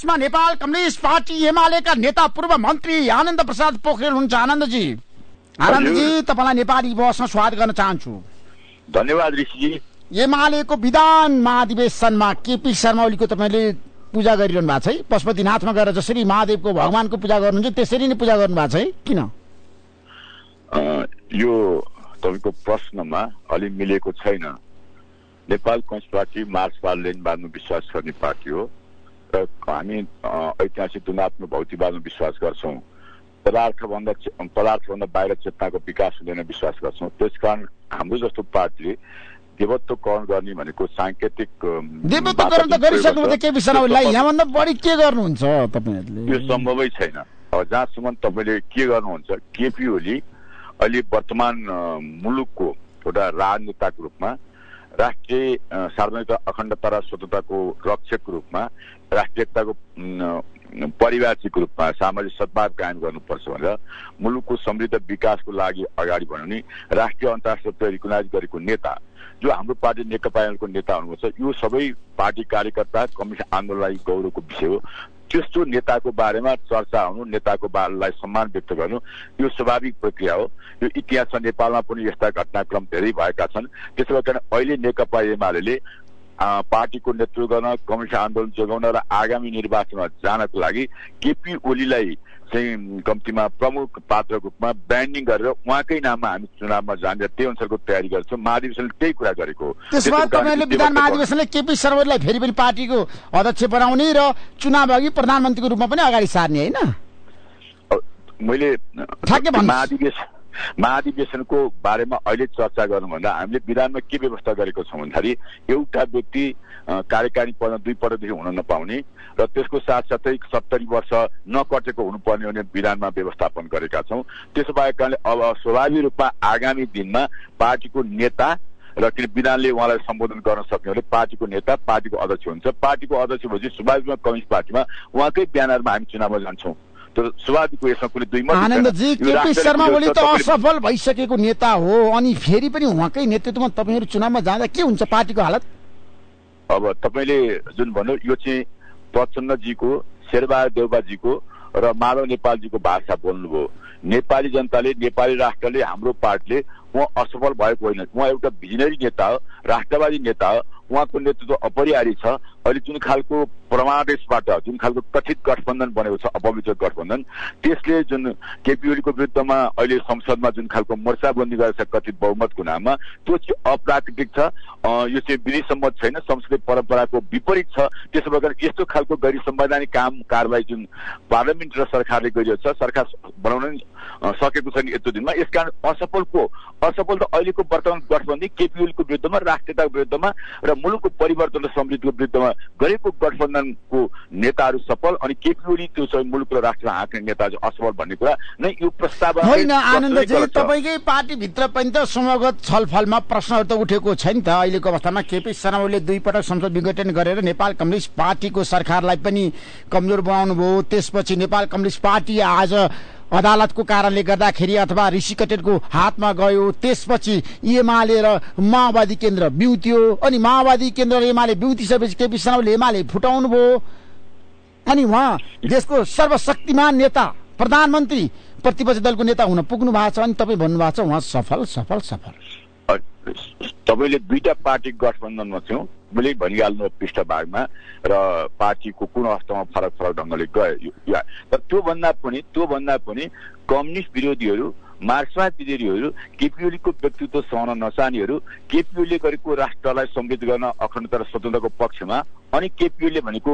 बक्समा Nepal communist party एमालेका नेता पूर्व मन्त्री आनन्द प्रसाद पोखरेल हुनुहुन्छ। आनन्दजी तपाईँलाई नेपाली बसमा स्वागत गर्न चाहन्छु। धन्यवाद ऋषिजी। एमालेको विधान महाधिवेशनमा केपी शर्मा ओलीको तपाईँले पूजा गरिरहनु भएको छ है। पशुपतिनाथमा गएर जसरी महादेवको भगवानको पूजा गर्नुहुन्छ त्यसरी नै पूजा गर्नु भएको छ है, किन? यो तपाईँको प्रश्नमा अलि मिलेको छैन। नेपाल कम्युनिस्ट पार्टी मार्क्सवाद लेनिनवादमा विश्वास गर्ने पार्टी हो र हामी ऐतिहासिक तुलनात्मक भौतिकवादमा विश्वास गर्छौँ। पदार्थभन्दा बाहिर चेतनाको विकास हुँदैन विश्वास गर्छौँ। त्यसकारण हाम्रो जस्तो पार्टीले देवत्वकरण गर्ने भनेको सांकेतिक देवत्वकरण त गरिसक्नुहुन्छ केपी शर्मा ओलीलाई, यहाँभन्दा बढी के गर्नुहुन्छ तपाईँहरूले? यो सम्भवै छैन। अब जहाँसम्म तपाईँले के गर्नुहुन्छ, केपी ओली अहिले वर्तमान मुलुकको एउटा राजनेताको रूपमा, राष्ट्रिय सार्वजनिक अखण्डता र स्वतन्त्रताको रक्षकको रूपमा, राष्ट्रियताको परिवारको रूपमा सामाजिक सद्भाव कायम गर्नुपर्छ भनेर मुलुकको समृद्ध विकासको लागि अगाडि बढाउने राष्ट्रिय अन्तर्राष्ट्रिय रिकगनाइज गरेको नेता जो हाम्रो पार्टी नेकपा एमालेको नेता हुनुहुन्छ, यो सबै पार्टी कार्यकर्ता कम्युनिस्ट आन्दोलनलाई गौरवको विषय हो। त्यस्तो नेताको बारेमा चर्चा हुनु, नेताको बारेलाई सम्मान व्यक्त गर्नु यो स्वाभाविक प्रक्रिया हो। यो इतिहासमा नेपालमा पनि यस्ता घटनाक्रम धेरै भएका छन्। त्यसो कारण अहिले नेकपा एमाले पार्टीको नेतृत्व गर्न, कम्युनिस्ट आन्दोलन जोगाउन र आगामी निर्वाचनमा जानको लागि केपी ओलीलाई चाहिँ कम्तीमा प्रमुख पात्रको रूपमा ब्रान्डिङ गरेर उहाँकै नाममा हामी चुनावमा जाने त्यही अनुसारको तयारी गर्छौँ। महाधिवेशनले त्यही कुरा गरेको हो। त्यसमा तपाईँले विधान महाधिवेशनले केपी शर्मा ओलीलाई फेरि पनि पार्टीको अध्यक्ष बनाउने र चुनाव अघि प्रधानमन्त्रीको रूपमा पनि अगाडि सार्ने होइन? मैले महाधिवेशनको बारेमा अहिले चर्चा गर्नुभन्दा हामीले विधानमा के व्यवस्था गरेको छौँ भन्दाखेरि एउटा व्यक्ति कार्यकारिणी पदमा 2 पटकदेखि हुन नपाउने र त्यसको साथसाथै 70 वर्ष नकटेको हुनुपर्ने भने विधानमा व्यवस्थापन गरेका छौँ। त्यसो भएको कारणले अब स्वाभाविक रूपमा आगामी दिनमा पार्टीको नेता र किन विधानले उहाँलाई सम्बोधन गर्न सक्ने भने पार्टीको नेता पार्टीको अध्यक्ष हुन्छ। पार्टीको अध्यक्ष भएपछि स्वाभाविक रूपमा कम्युनिस्ट पार्टीमा उहाँकै ब्यानरमा हामी चुनावमा जान्छौँ। स्वाभाविक यसमा कुनै दुई मत। आनन्दजी, केपी शर्मा ओली त असफल भइसकेको नेता हो अनि फेरि पनि उहाँकै नेतृत्वमा तपाईँहरू चुनावमा जाँदा के हुन्छ पार्टीको हालत? अब तपाईँले जुन भन्नु यो चाहिँ प्रचण्डजीको, शेरबहादुर देउवाजीको र माधव नेपालजीको भाषा बोल्नुभयो। नेपाली जनताले, नेपाली राष्ट्रले, हाम्रो पार्टीले उहाँ असफल भएको होइन। उहाँ एउटा भिजनरी नेता हो, राष्ट्रवादी नेता हो। उहाँको नेतृत्व अपरिहार्य छ। अहिले जुन खालको परमादेशबाट जुन खालको कथित गठबन्धन बनेको छ, अपवित्र गठबन्धन, त्यसले जुन केपी ओलीको विरुद्धमा अहिले संसदमा जुन खालको मोर्चाबन्दी गरेको छ कथित बहुमतको नाममा, त्यो चाहिँ अप्राकृतिक छ। यो चाहिँ विधिसम्मत छैन, संसदीय परम्पराको विपरीत छ। त्यसो भएर यस्तो खालको गैर संवैधानिक काम कारबाही जुन पार्लियामेन्ट र सरकारले गरिरहेको छ, सरकार बनाउन सकेको छैन यत्रो दिनमा। यसकारण असफल त अहिलेको वर्तमान गठबन्धन केपी ओलीको विरुद्धमा, राष्ट्रियताको विरुद्धमा र मुलुकको परिवर्तन र समृद्धिको विरुद्धमा गरेको गठबन्धनको नेताहरू सफल अनि केपी ओली त्यो चाहिँ मुलुक र राष्ट्रमा हाँक्ने नेता असफल भन्ने कुरा नै यो प्रस्ताव होइन। आनन्दजी, तपाईँकै पार्टीभित्र पनि त समूहगत छलफलमा प्रश्नहरू त उठेको छैन त। अहिलेको अवस्थामा केपी शर्मा ओलीले 2 पटक संसद विघटन गरेर नेपाल कम्युनिस्ट पार्टीको सरकारलाई पनि कमजोर बनाउनु भयो। त्यसपछि नेपाल कम्युनिस्ट पार्टी आज अदालतको कारणले गर्दाखेरि अथवा ऋषि कटेलको हातमा गयो। त्यसपछि एमाले र माओवादी केन्द्र बिउत्यो अनि माओवादी केन्द्र र एमाले बिउतिसकेपछि केपी शर्मा ओलीले एमाले फुटाउनु भयो अनि उहाँ देशको सर्वशक्तिमान नेता, प्रधानमन्त्री, प्रतिपक्ष दलको नेता हुन पुग्नु भएको छ अनि तपाईँ भन्नुभएको छ उहाँ सफल सफल सफल। तपाईँले 2टा पार्टी गठबन्धनमा थियौँ मैले भनिहाल्नु पृष्ठभागमा र पार्टीको कुन अवस्थामा फरक ढङ्गले गयो। तर त्योभन्दा पनि कम्युनिस्ट विरोधीहरू, मार्क्सवाद विरोधीहरू, केपी ओलीको व्यक्तित्व सहन नचाहनेहरू, केपी ओलीले गरेको राष्ट्रलाई समृद्ध गर्न, अखण्डता र स्वतन्त्रताको पक्षमा अनि केपी ओलीले भनेको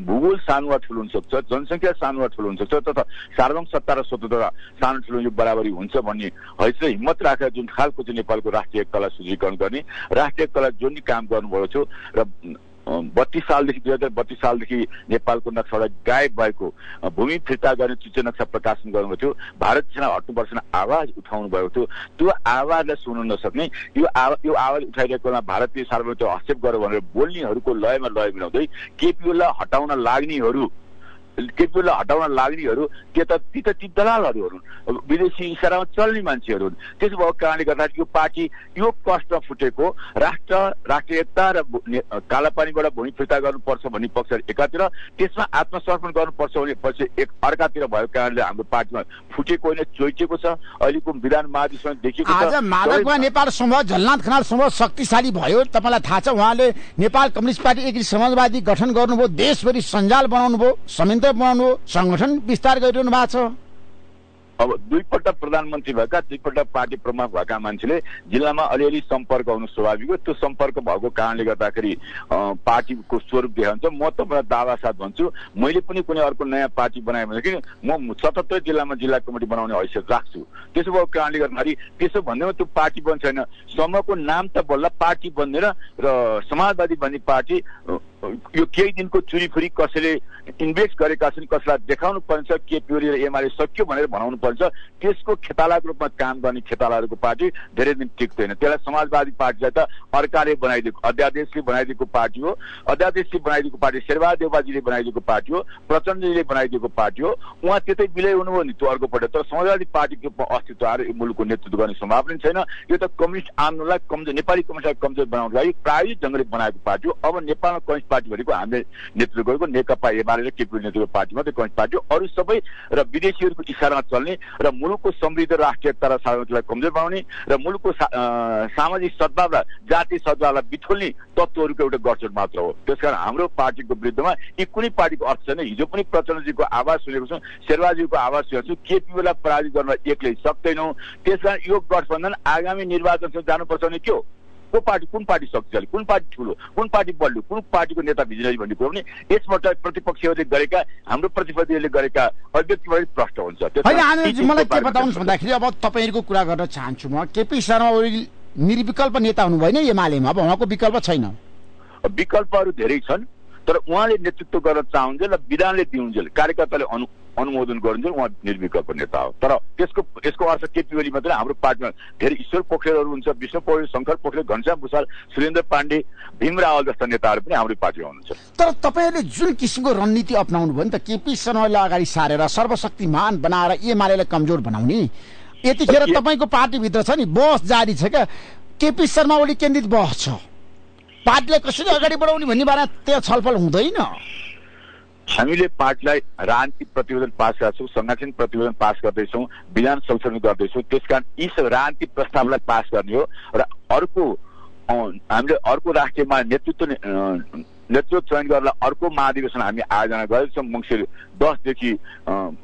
भूगोल सानो वा ठुलो हुन सक्छ, जनसङ्ख्या सानो वा ठुलो हुन सक्छ, तथा सार्वभौम सत्ता र स्वतन्त्रता सानो ठुलो यो बराबरी हुन्छ भन्ने हैसियत हिम्मत राखेर जुन खालको चाहिँ नेपालको राष्ट्रिय एकतालाई सुदृढीकरण गर्ने, राष्ट्रिय एकतालाई जुन काम गर्नुभएको थियो र 2032 सालदेखि नेपालको नक्सालाई गायब भएको भूमि फिर्ता गर्ने चुच्चे नक्सा प्रकाशन गर्नुभएको थियो। भारत सेना हट्नुपर्छ आवाज उठाउनु भएको थियो। त्यो आवाजलाई सुन्न नसक्ने, यो आवाज उठाइरहेकोमा भारतीय सार्वभौमत्व हस्तक्षेप गर्यो भनेर बोल्नेहरूको लय मिलाउँदै केपी ओलीलाई हटाउन लाग्नेहरू केपीओलीलाई हटाउन लाग्नेहरू ती दलालहरू हुन्, विदेशी इसारामा चल्ने मान्छेहरू हुन्। त्यसो भएको कारणले गर्दा यो पार्टी यो कष्ट फुटेको राष्ट्रिय एकता र कालापानीबाट भूमि फिर्ता गर्नुपर्छ भन्ने पक्ष एकातिर, त्यसमा आत्मसमर्पण गर्नुपर्छ भन्ने पक्ष अर्कातिर भएको कारणले हाम्रो पार्टीमा फुटेको होइन, चोइटेको छ। अहिलेको विधान महाधिवेशनमा देखिएको छ। आज माधवकुमार नेपाल समूह, झलनाथ खनाल समूह शक्तिशाली भयो। तपाईँलाई थाहा छ, उहाँले नेपाल कम्युनिस्ट पार्टी एकीकृत समाजवादी गठन गर्नुभयो, देशभरि सञ्जाल बनाउनु भयो, संयन्त्र बनाउनु भयो, संगठन विस्तार गरिरहनु भएको छ। अब दुईपल्ट प्रधानमन्त्री भएका, दुईपल्ट पार्टी प्रमुख भएका मान्छेले जिल्लामा अलिअलि सम्पर्क हुनु स्वाभाविक हो। त्यो सम्पर्क भएको कारणले गर्दाखेरि पार्टीको स्वरूप देखाउँछ। म तपाईँलाई दावा साथ भन्छु, मैले पनि कुनै अर्को नयाँ पार्टी बनाएँ भनेदेखि म 77 जिल्लामा जिल्ला कमिटी बनाउने हैसियत राख्छु। त्यसो भएको कारणले गर्दाखेरि त्यसो भन्दैमा त्यो पार्टी बन्छ छैन, समूहको नाम त बल्ल पार्टी बन्दैन र समाजवादी भन्ने पार्टी यो केही दिनको चुरीफुरी कसैले इन्भेस्ट गरेका छन्, कसैलाई देखाउनु पर्छ केपीओली र एमाले सक्यो भनेर भनाउनु पर्छ। त्यसको खेतालाको रूपमा काम गर्ने खेतालाहरूको पार्टी धेरै दिन टिक्दैन। त्यसलाई समाजवादी पार्टीलाई त अर्काले बनाइदिएको, अध्यादेशले बनाइदिएको पार्टी हो। अध्यादेशले बनाइदिएको पार्टी शेरबहादुर देउवाजीले बनाइदिएको पार्टी हो, प्रचण्डजीले बनाइदिएको पार्टी हो। उहाँ त्यतै विलय हुनुभयो नि त्यो अर्को पल्ट। तर समाजवादी पार्टीको अस्तित्व आएर यो मुलुकको नेतृत्व गर्ने सम्भावना छैन। यो त कम्युनिस्ट आन्दोलनलाई कमजोर, नेपाली कम्युनिस्टलाई कमजोर बनाउनको लागि प्रायोजित ढङ्गले बनाएको पार्टी हो। अब नेपालमा कम्युनिस्ट पार्टी भनेको हामीले नेतृत्व गरेको नेकपा एमाले र केपीओली नेतृत्व पार्टी मात्रै कम्युनिस्ट पार्टी हो। अरू सबै र विदेशीहरूको इसारामा चल्ने र मुलुकको समृद्ध राष्ट्रियता र सार्वभौमिकतालाई कमजोर बनाउने र मुलुकको सामाजिक सद्भाव र जातीय सद्भावलाई बिथोल्ने तत्त्वहरूको एउटा गठजोड मात्र हो। त्यसकारण हाम्रो पार्टीको विरुद्धमा यी कुनै पार्टीको अर्थ छैन। हिजो पनि प्रचण्डजीको आवाज सुनेको छौँ, शेरबहादुरजीको आवाज सुनेको छौँ। केपीओलीलाई पराजित गर्न एक्लै सक्दैनौँ। त्यसकारण यो गठबन्धन आगामी निर्वाचनसम्म जानुपर्छ भने के हो? कुन पार्टी शक्तिशाली, कुन पार्टी ठुलो, कुन पार्टी बलियो, कुन पार्टीको नेता भिजिने भन्ने कुरो पनि यसबाट प्रतिपक्षीहरूले गरेका, हाम्रो प्रतिस्पर्धीहरूले गरेका अभिव्यक्तिबाट प्रष्ट हुन्छ। मलाई के बताउनुहोस् भन्दाखेरि अब तपाईँहरूको कुरा गर्न चाहन्छु म, केपी शर्मा ओली निर्विकल्प नेता हुनु भएन एमालेमा, अब उहाँको विकल्प छैन। विकल्पहरू धेरै छन्, तर उहाँले नेतृत्व गर्न चाहुन्जेल र विधानले दिउन्जेल कार्यकर्ताले अनुमोदन गर्नुन्जेल उहाँ निर्विकल्प नेता हो। तर यसको अर्थ केपी ओली मात्रै, हाम्रो पार्टीमा धेरै ईश्वर पोखरेलहरू हुन्छ, विष्णु पोखरेल, शङ्कर पोखरेल, घनश्याम भुसाल, सुरेन्द्र पाण्डे, भीम रावल जस्ता नेताहरू पनि हाम्रो पार्टीमा हुनुहुन्छ। तर तपाईँहरूले जुन किसिमको रणनीति अपनाउनु भयो नि त, केपी शर्मालाई अगाडि सारेर सर्वशक्तिमान बनाएर एमालेलाई कमजोर बनाउने, यतिखेर तपाईँको पार्टीभित्र छ नि बहस जारी छ क्या, केपी शर्मा ओली केन्द्रित बहस छ, पार्टीलाई कसरी अगाडि बढाउने भन्ने बारेमा त्यहाँ छलफल हुँदैन। हामीले पार्टीलाई राजनीतिक प्रतिवेदन पास गरेका छौँ, सांगठनिक प्रतिवेदन पास गर्दैछौँ, विधान संशोधन गर्दैछौँ। त्यसकारण यी सब राजनीतिक प्रस्तावलाई पास गर्ने हो र हामीले अर्को राष्ट्रियमा नेतृत्व चयन गरेर अर्को महाधिवेशन हामी आयोजना गरेका छौँ मङ्सिर 10 देखि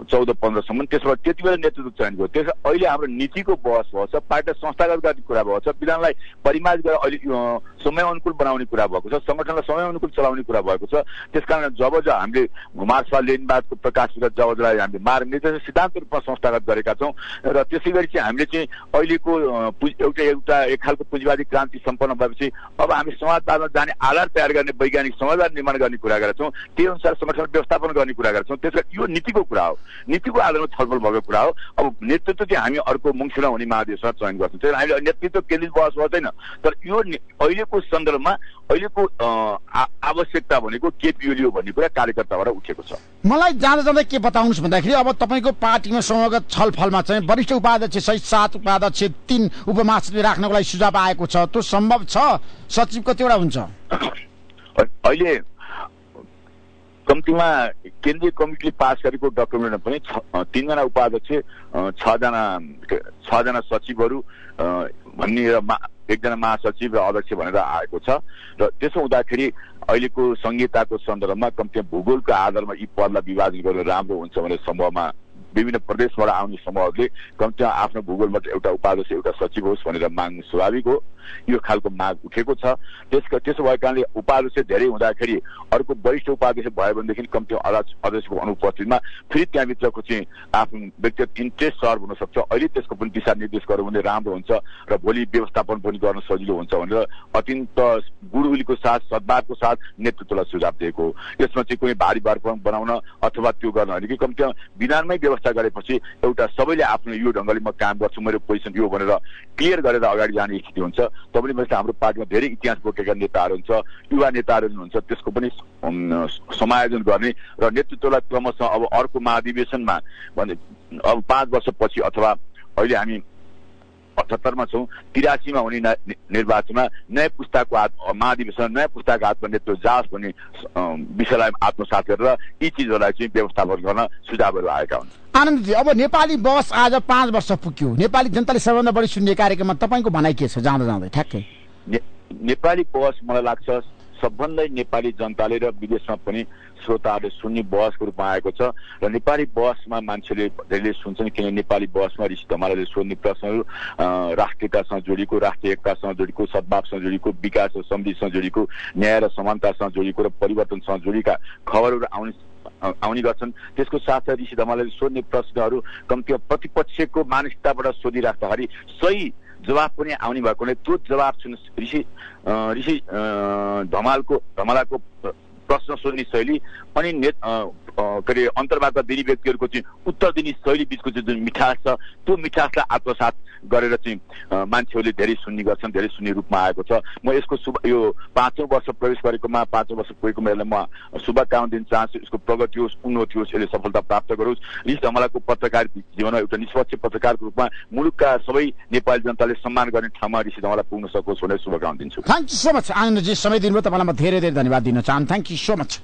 14-15सम्म। त्यसबाट त्यति बेला नेतृत्व चयन गर्यो। त्यस अहिले हाम्रो नीतिको बहस भएको छ, पार्टीलाई संस्थागत गर्ने कुरा भएको छ, विधानलाई परिमार्जित गरेर अहिले समय अनुकूल बनाउने कुरा भएको छ, संगठनलाई समय अनुकूल चलाउने कुरा भएको छ। त्यसकारण जब हामीले मार्क्सवाद लेनिनवादको प्रकाश जबलाई हामीले मार्गनिर्देशक सिद्धान्त रूपमा संस्थागत गरेका छौँ र त्यसै गरी चाहिँ हामीले चाहिँ अहिलेको एउटा एक खालको पुँजीवादी क्रान्ति सम्पन्न भएपछि अब हामी समाजवादमा जाने आधार तयार गर्ने, वैज्ञानिक समाजवाद निर्माण गर्ने कुरा गरेका छौँ। त्यही अनुसार संगठन व्यवस्थापन गर्ने कुरा गरेका छौँ। त्यसकारण यो नीतिको कुरा हो, नीतिको आधारमा छलफल भएको कुरा हो। अब नेतृत्व चाहिँ हामी अर्को मङ्सिरमा हुने महाधिवेशनमा चयन गर्छौँ। त्यसैले हामीले नेतृत्व केन्द्रित बहस गर्दैन। तर यो अहिलेको सन्दर्भमा अहिलेको आवश्यकता भनेको केपी ओली हो भन्ने कुरा कार्यकर्ताबाट उठेको छ। मलाई जाँदा के बताउनुहोस् भन्दाखेरि अब तपाईँको पार्टीमा समूहगत छलफलमा चाहिँ वरिष्ठ उपाध्यक्ष सहित 7 उपाध्यक्ष 3 उपमहासचिव राख्नको लागि सुझाव आएको छ, त्यो सम्भव छ? सचिव कतिवटा हुन्छ? अहिले कम्तीमा केन्द्रीय कमिटीले पास गरेको डकुमेन्टमा पनि 3 जना उपाध्यक्ष, 6 जना सचिवहरू भन्ने र 1 जना महासचिव र अध्यक्ष भनेर आएको छ। र त्यसो हुँदाखेरि अहिलेको संहिताको सन्दर्भमा कम्तीमा भूगोलको आधारमा यी पदलाई विभाजन गर्नु राम्रो हुन्छ भनेर समूहमा विभिन्न प्रदेशबाट आउने समूहहरूले कम्तीमा आफ्नो भूगोलमा एउटा उपाध्यक्ष एउटा सचिव होस् भनेर माग स्वाभाविक हो। यो खालको माग उठेको छ। त्यसो भएको कारणले उपाध्यक्ष धेरै हुँदाखेरि अर्को वरिष्ठ उपाध्यक्ष भयो भनेदेखि कम्तीमा अध्यक्षको अनुपस्थितिमा फेरि त्यहाँभित्रको चाहिँ आफ्नो व्यक्तिगत इन्ट्रेस्ट सर्भ हुन सक्छ। अहिले त्यसको पनि दिशानिर्देश गर्यो भने राम्रो हुन्छ र भोलि व्यवस्थापन पनि गर्न सजिलो हुन्छ भनेर अत्यन्त गुडविलको साथ सद्भावको साथ नेतृत्वलाई सुझाव दिएको हो। यसमा चाहिँ कुनै भारी भरपाई बनाउन अथवा त्यो गर्न होइन कि कम्तीमा विधानमै व्यवस्था गरेपछि एउटा सबैले आफ्नो यो ढङ्गले म काम गर्छु, मेरो पोजिसन यो भनेर क्लियर गरेर अगाडि जाने स्थिति हुन्छ। तपाईँले मैले हाम्रो पार्टीमा धेरै इतिहास बोकेका नेताहरू हुन्छ, युवा नेताहरू हुनुहुन्छ, त्यसको पनि समायोजन गर्ने र नेतृत्वलाई क्रमशः अब अर्को महाधिवेशनमा भने अब 5 वर्षपछि अथवा अहिले हामी 78 मा छौँ, 83 मा हुने निर्वाचनमा नयाँ पुस्ताको महाधिवेशन नयाँ पुस्ताको हातमा नेतृत्व जाओस् भन्ने विषयलाई आत्मसात गरेर यी चिजहरूलाई चाहिँ व्यवस्थापन गर्न सुझावहरू आएका हुन्। आनन्दजी, अब नेपाली बस आज 5 वर्ष पुग्यो, नेपाली जनताले सबैभन्दा बढी सुन्ने कार्यक्रममा तपाईँको भनाइ के छ जाँदा जाँदै ठ्याक्कै? नेपाली बस मलाई लाग्छ सबभन्दा नेपाली जनताले र विदेशमा पनि श्रोताहरूले सुन्ने बसको रूपमा आएको छ र नेपाली बसमा मान्छेले धेरैले सुन्छन् किन नेपाली बसमा ऋषि धमालले सोध्ने प्रश्नहरू राष्ट्रियतासँग जोडिएको, राष्ट्रिय एकतासँग जोडिएको, सद्भावसँग जोडिएको, विकास र समृद्धिसँग जोडिएको, न्याय र समानतासँग जोडिएको र परिवर्तनसँग जोडिएका खबरहरू आउने गर्छन्। त्यसको साथै ऋषि धमालले सोध्ने प्रश्नहरू कम्तीमा प्रतिपक्षको मानसिकताबाट सोधिराख्दाखेरि सही जवाब पनि आउने भएकोले त्यो जवाब ऋषि धमालाको प्रश्न सोध्ने शैली अनि के अरे अन्तर्वार्ता दिने व्यक्तिहरूको चाहिँ उत्तर दिने शैली बिचको चाहिँ जुन मिठास छ त्यो मिठासलाई आत्मसात गरेर चाहिँ मान्छेहरूले धेरै सुन्ने गर्छन्, धेरै सुन्ने रूपमा आएको छ। म यसको यो 5औं वर्ष प्रवेश गरेकोमा 5औं वर्ष पुगेको मेलालाई म शुभकामना दिन चाहन्छु। यसको प्रगति होस्, उन्नति होस्, यसले सफलता प्राप्त गरोस्। ऋषि धमालाको पत्रकार जीवनमा एउटा निष्पक्ष पत्रकारको रूपमा मुलुकका सबै नेपाली जनताले सम्मान गर्ने ठाउँमा ऋषि धमाला पुग्न सकोस् भनेर शुभकामना दिन्छु। Thank you so much Anandji, समय दिनुभयो। तपाईँलाई म धेरै धेरै धन्यवाद दिन चाहन्छु। Thank you so much.